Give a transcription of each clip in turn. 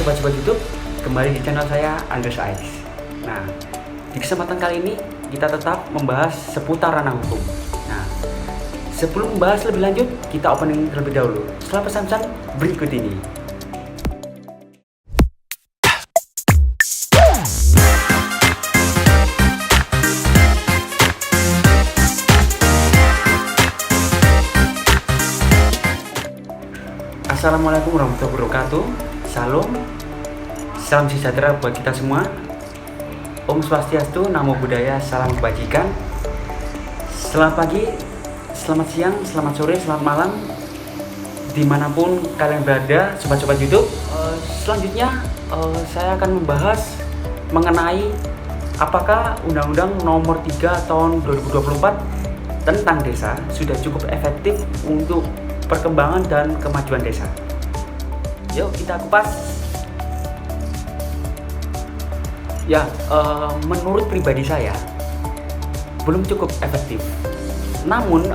sobat-sobat YouTube, kembali di channel saya Andres Ais. Nah, di kesempatan kali ini kita tetap membahas seputar ranah hukum. Nah, sebelum membahas lebih lanjut, kita opening terlebih dahulu setelah pesan-pesan berikut ini. Assalamualaikum warahmatullahi wabarakatuh. Salam, salam sejahtera buat kita semua. Om Swastiastu, Namo Buddhaya, salam kebajikan. Selamat pagi, selamat siang, selamat sore, selamat malam, dimanapun kalian berada, sobat-sobat YouTube. Selanjutnya saya akan membahas mengenai apakah Undang-Undang Nomor 3 Tahun 2024 tentang desa sudah cukup efektif untuk perkembangan dan kemajuan desa. Yuk kita kupas. Ya, menurut pribadi saya belum cukup efektif. Namun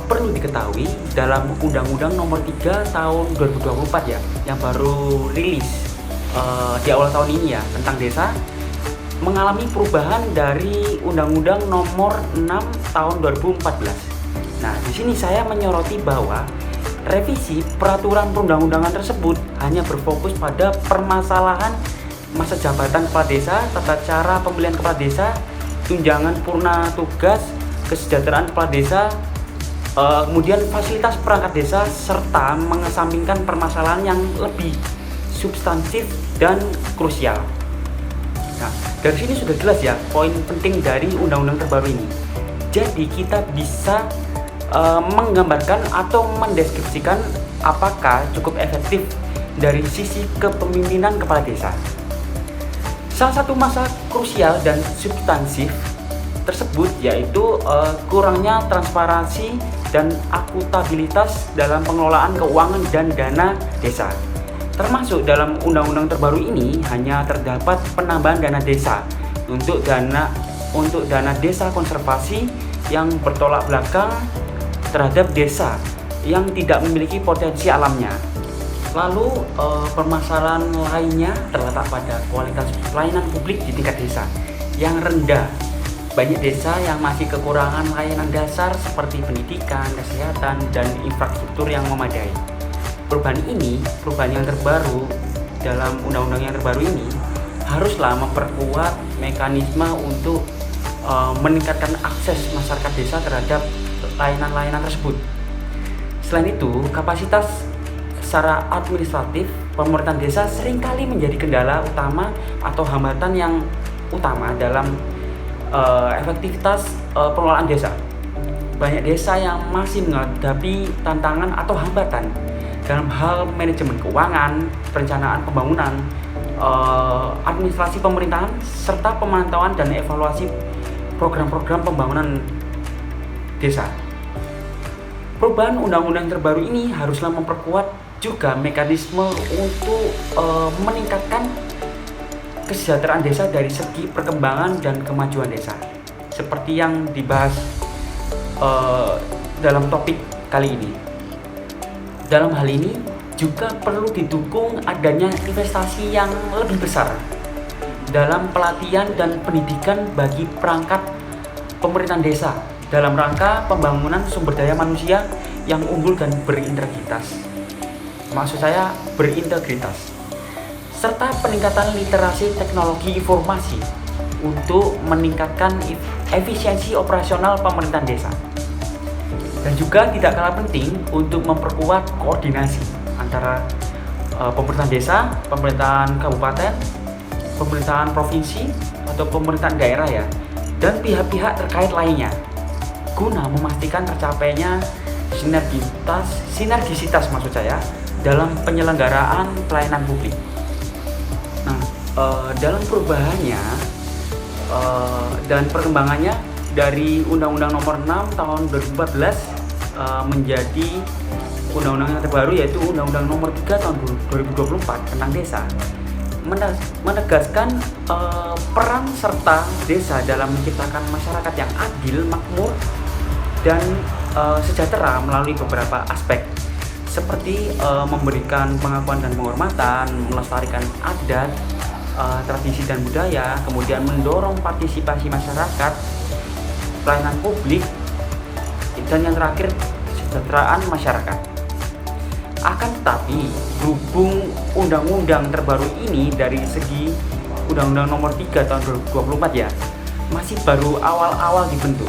perlu diketahui dalam Undang-Undang Nomor 3 Tahun 2024 ya, yang baru rilis di awal tahun ini ya, tentang desa, mengalami perubahan dari Undang-Undang Nomor 6 Tahun 2014. Nah, di sini saya menyoroti bahwa revisi peraturan perundang-undangan tersebut hanya berfokus pada permasalahan masa jabatan kepala desa, tata cara pemilihan kepala desa, tunjangan purna tugas, kesejahteraan kepala desa, kemudian fasilitas perangkat desa, serta mengesampingkan permasalahan yang lebih substantif dan krusial. Nah, dari sini sudah jelas ya poin penting dari undang-undang terbaru ini. Jadi kita bisa menggambarkan atau mendeskripsikan apakah cukup efektif dari sisi kepemimpinan kepala desa. Salah satu masalah krusial dan substansif tersebut yaitu kurangnya transparansi dan akuntabilitas dalam pengelolaan keuangan dan dana desa. Termasuk dalam undang-undang terbaru ini hanya terdapat penambahan dana desa untuk dana desa konservasi yang bertolak belakang terhadap desa yang tidak memiliki potensi alamnya. Lalu permasalahan lainnya terletak pada kualitas pelayanan publik di tingkat desa yang rendah. Banyak desa yang masih kekurangan layanan dasar seperti pendidikan, kesehatan, dan infrastruktur yang memadai. Perubahan yang terbaru dalam undang-undang yang terbaru ini haruslah memperkuat mekanisme untuk meningkatkan akses masyarakat desa terhadap layanan-layanan tersebut. Selain itu, kapasitas secara administratif pemerintahan desa seringkali menjadi kendala utama atau hambatan yang utama dalam efektivitas pengelolaan desa. Banyak desa yang masih menghadapi tantangan atau hambatan dalam hal manajemen keuangan, perencanaan pembangunan, administrasi pemerintahan, serta pemantauan dan evaluasi program-program pembangunan desa. Perubahan undang-undang terbaru ini haruslah memperkuat juga mekanisme untuk meningkatkan kesejahteraan desa dari segi perkembangan dan kemajuan desa, seperti yang dibahas dalam topik kali ini. Dalam hal ini juga perlu didukung adanya investasi yang lebih besar dalam pelatihan dan pendidikan bagi perangkat pemerintahan desa dalam rangka pembangunan sumber daya manusia yang unggul dan berintegritas. Maksud saya berintegritas. Serta peningkatan literasi teknologi informasi untuk meningkatkan efisiensi operasional pemerintahan desa. Dan juga tidak kalah penting untuk memperkuat koordinasi antara pemerintahan desa, pemerintahan kabupaten, pemerintahan provinsi atau pemerintahan daerah ya, dan pihak-pihak terkait lainnya, guna memastikan tercapainya sinergisitas maksud saya dalam penyelenggaraan pelayanan publik. Nah, dalam perubahannya dan perkembangannya dari Undang-Undang Nomor 6 Tahun 2014 menjadi Undang-Undang yang terbaru yaitu Undang-Undang Nomor 3 Tahun 2024 tentang desa, menegaskan peran serta desa dalam menciptakan masyarakat yang adil, makmur, dan sejahtera melalui beberapa aspek seperti memberikan pengakuan dan penghormatan, melestarikan adat, tradisi dan budaya, kemudian mendorong partisipasi masyarakat, pelayanan publik, dan yang terakhir kesejahteraan masyarakat. Akan tetapi, berhubung undang-undang terbaru ini dari segi Undang-Undang Nomor 3 Tahun 2024 ya, masih baru awal-awal dibentuk,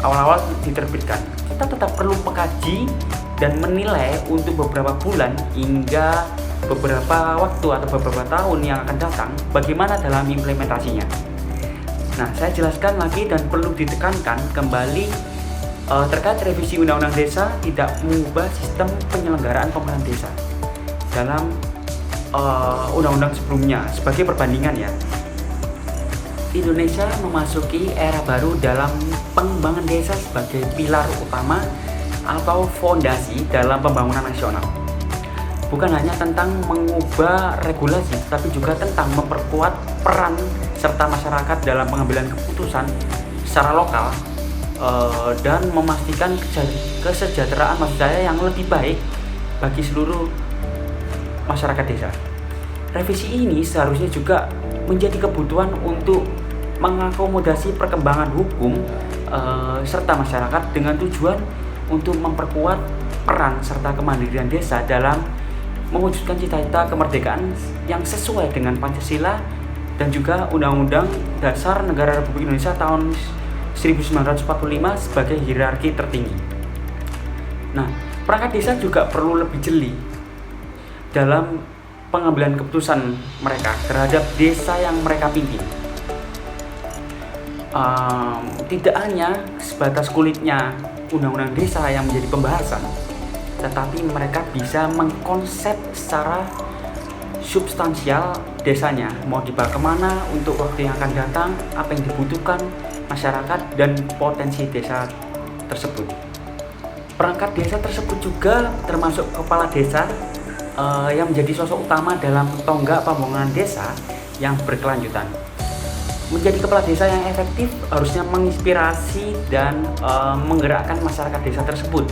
awal-awal diterbitkan. Kita tetap perlu mengkaji dan menilai untuk beberapa bulan hingga beberapa waktu atau beberapa tahun yang akan datang bagaimana dalam implementasinya. Nah, saya jelaskan lagi dan perlu ditekankan kembali terkait revisi Undang-Undang Desa tidak mengubah sistem penyelenggaraan pemerintahan desa dalam undang-undang sebelumnya. Sebagai perbandingan ya, Indonesia memasuki era baru dalam pengembangan desa sebagai pilar utama atau fondasi dalam pembangunan nasional. Bukan hanya tentang mengubah regulasi, tapi juga tentang memperkuat peran serta masyarakat dalam pengambilan keputusan secara lokal dan memastikan kesejahteraan maksud saya yang lebih baik bagi seluruh masyarakat desa. Revisi ini seharusnya juga menjadi kebutuhan untuk mengakomodasi perkembangan hukum serta masyarakat dengan tujuan untuk memperkuat peran serta kemandirian desa dalam mewujudkan cita-cita kemerdekaan yang sesuai dengan Pancasila dan juga Undang-Undang Dasar Negara Republik Indonesia tahun 1945 sebagai hierarki tertinggi. Nah, perangkat desa juga perlu lebih jeli dalam pengambilan keputusan mereka terhadap desa yang mereka pimpin. Tidak hanya sebatas kulitnya undang-undang desa yang menjadi pembahasan, tetapi mereka bisa mengkonsep secara substansial desanya, mau dibawa kemana untuk waktu yang akan datang, apa yang dibutuhkan masyarakat dan potensi desa tersebut. Perangkat desa tersebut juga termasuk kepala desa yang menjadi sosok utama dalam tonggak pembangunan desa yang berkelanjutan. Menjadi kepala desa yang efektif harusnya menginspirasi dan menggerakkan masyarakat desa tersebut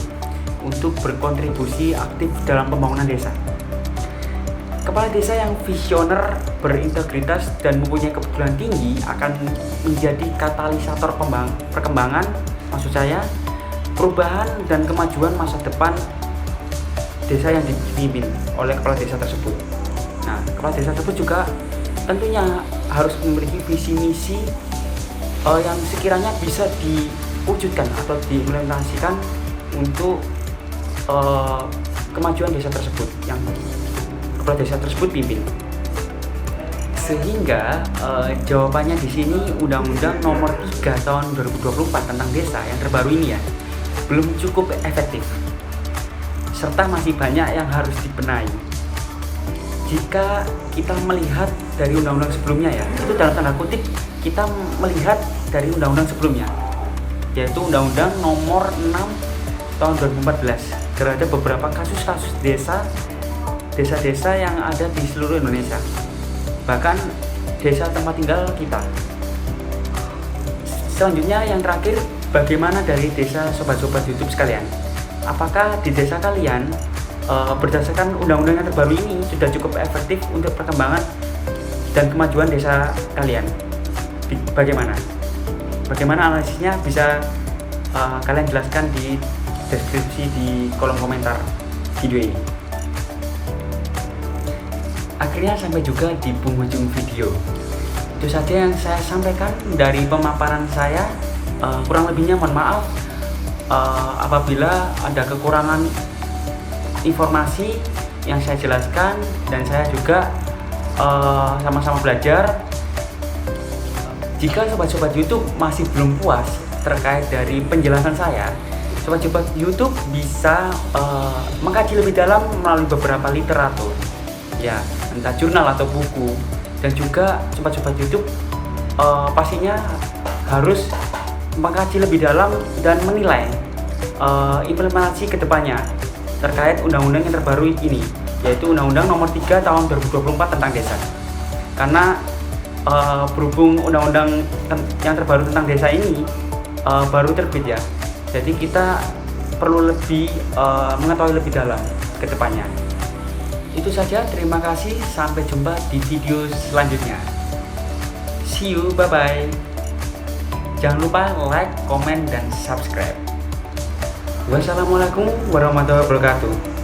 untuk berkontribusi aktif dalam pembangunan desa. Kepala desa yang visioner, berintegritas, dan mempunyai kepedulian tinggi akan menjadi katalisator perkembangan, maksud saya, perubahan dan kemajuan masa depan desa yang dipimpin oleh kepala desa tersebut. Nah, kepala desa tersebut juga tentunya harus memiliki visi misi yang sekiranya bisa diwujudkan atau diimplementasikan untuk kemajuan desa tersebut yang kepala desa tersebut pimpin. Sehingga jawabannya di sini Undang-Undang Nomor 3 Tahun 2024 tentang desa yang terbaru ini ya belum cukup efektif, serta masih banyak yang harus dibenahi. Jika kita melihat dari undang-undang sebelumnya ya, itu dalam tanda kutip kita melihat dari undang-undang sebelumnya, yaitu Undang-Undang Nomor 6 Tahun 2014 terhadap beberapa kasus-kasus desa-desa yang ada di seluruh Indonesia, bahkan desa tempat tinggal kita. Selanjutnya yang terakhir, bagaimana dari desa sobat-sobat YouTube sekalian? Apakah di desa kalian berdasarkan undang-undang yang terbaru ini sudah cukup efektif untuk perkembangan dan kemajuan desa kalian? Bagaimana? Bagaimana analisisnya bisa kalian jelaskan di deskripsi di kolom komentar video ini. Akhirnya sampai juga di penghujung video. Itu saja yang saya sampaikan dari pemaparan saya. Kurang lebihnya mohon maaf apabila ada kekurangan informasi yang saya jelaskan, dan saya juga sama-sama belajar. Jika sobat-sobat YouTube masih belum puas terkait dari penjelasan saya, sobat-sobat YouTube bisa mengkaji lebih dalam melalui beberapa literatur ya, entah jurnal atau buku. Dan juga sobat-sobat YouTube pastinya harus mengkaji lebih dalam dan menilai implementasi kedepannya terkait undang-undang yang terbaru ini, yaitu Undang-Undang Nomor 3 Tahun 2024 tentang desa. Karena berhubung undang-undang yang terbaru tentang desa ini baru terbit ya, jadi kita perlu lebih mengetahui lebih dalam ke depannya. Itu saja, terima kasih, sampai jumpa di video selanjutnya. See you, bye-bye. Jangan lupa like, komen, dan subscribe. Wassalamualaikum warahmatullahi wabarakatuh.